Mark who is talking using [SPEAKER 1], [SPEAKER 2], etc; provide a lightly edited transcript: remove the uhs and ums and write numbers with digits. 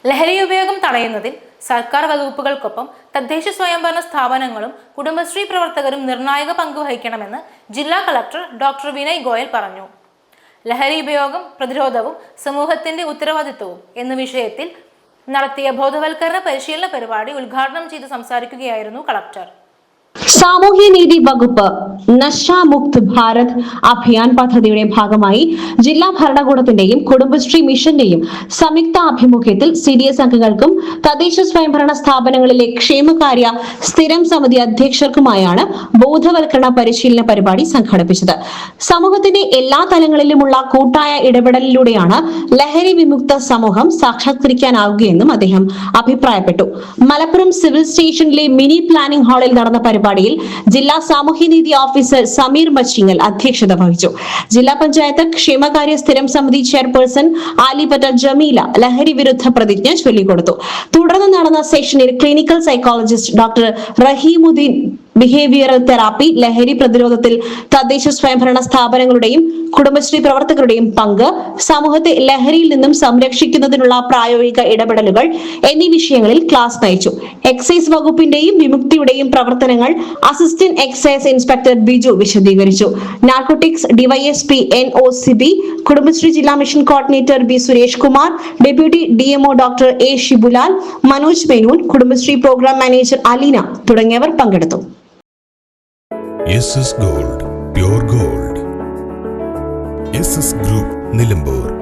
[SPEAKER 1] ലഹരി ഉപയോഗം തടയുന്നതിൽ സർക്കാർ വകുപ്പുകൾക്കൊപ്പം തദ്ദേശ സ്വയംഭരണ സ്ഥാപനങ്ങളും കുടുംബശ്രീ പ്രവർത്തകരും നിർണായക പങ്ക് വഹിക്കണമെന്ന് ജില്ലാ കളക്ടർ ഡോക്ടർ വിനയ് ഗോയൽ പറഞ്ഞു. ലഹരി ഉപയോഗം പ്രതിരോധവും സമൂഹത്തിന്റെ ഉത്തരവാദിത്വവും എന്ന വിഷയത്തിൽ നടത്തിയ ബോധവൽക്കരണ പരിശീലന പരിപാടി ഉദ്ഘാടനം ചെയ്ത് സംസാരിക്കുകയായിരുന്നു കളക്ടർ.
[SPEAKER 2] സാമൂഹ്യനീതി വകുപ്പ് നശാ മുക്ത് ഭാരത് അഭിയാൻ പദ്ധതിയുടെ ഭാഗമായി ജില്ലാ ഭരണകൂടത്തിന്റെയും കുടുംബശ്രീ മിഷന്റെയും സംയുക്ത ആഭിമുഖ്യത്തിൽ CDS അംഗങ്ങൾക്കും തദ്ദേശ സ്വയംഭരണ സ്ഥാപനങ്ങളിലെ ക്ഷേമകാര്യ സ്ഥിരം സമിതി അധ്യക്ഷർക്കുമായാണ് ബോധവൽക്കരണ പരിശീലന പരിപാടി സംഘടിപ്പിച്ചത്. സമൂഹത്തിന്റെ എല്ലാ തലങ്ങളിലുമുള്ള കൂട്ടായ ഇടപെടലിലൂടെയാണ് ലഹരി വിമുക്ത സമൂഹം സാക്ഷാത്കരിക്കാനാവുകയെന്നും അദ്ദേഹം അഭിപ്രായപ്പെട്ടു. മലപ്പുറം സിവിൽ സ്റ്റേഷനിലെ മിനി പ്ലാനിംഗ് ഹാളിൽ നടന്ന പരിപാടിയിൽ ജില്ലാ സാമൂഹ്യനീതി ഓഫീസർ സമീർ മച്ചിങ്ങൽ അധ്യക്ഷത വഹിച്ചു. ജില്ലാ പഞ്ചായത്ത് ക്ഷേമകാര്യ സ്ഥിരം സമിതി ചെയർപേഴ്സൺ ആലിപറ്റ ജമീല ലഹരി വിരുദ്ധ പ്രതിജ്ഞ ചൊല്ലിക്കൊടുത്തു. തുടർന്ന് നടന്ന സെഷനിൽ clinical psychologist doctor Rahimuddin behavioural therapy, ലഹരി പ്രതിരോധത്തിൽ തദ്ദേശ സ്വയംഭരണ സ്ഥാപനങ്ങളുടെയും കുടുംബശ്രീ പ്രവർത്തകരുടെയും പങ്ക്, സമൂഹത്തെ ലഹരിയിൽ നിന്നും സംരക്ഷിക്കുന്നതിനുള്ള പ്രായോഗിക ഇടപെടലുകൾ എന്നീ വിഷയങ്ങളിൽ ക്ലാസ് നയിച്ചു. എക്സൈസ് വകുപ്പിന്റെയും വിമുക്തിയുടെയും പ്രവർത്തനങ്ങൾ അസിസ്റ്റന്റ് എക്സൈസ് ഇൻസ്പെക്ടർ ബിജു വിശദീകരിച്ചു. നാർക്കോട്ടിക്സ് ഡിവൈഎസ്പി NOCB, കുടുംബശ്രീ ജില്ലാ mission coordinator B Suresh Kumar, deputy DMO doctor A Shibulal, Manoj Menon, Kudumbashree programme manager Aleena തുടങ്ങിയവർ പങ്കെടുത്തു.
[SPEAKER 3] SS Gold, Pure Gold. SS Group, Nilambur.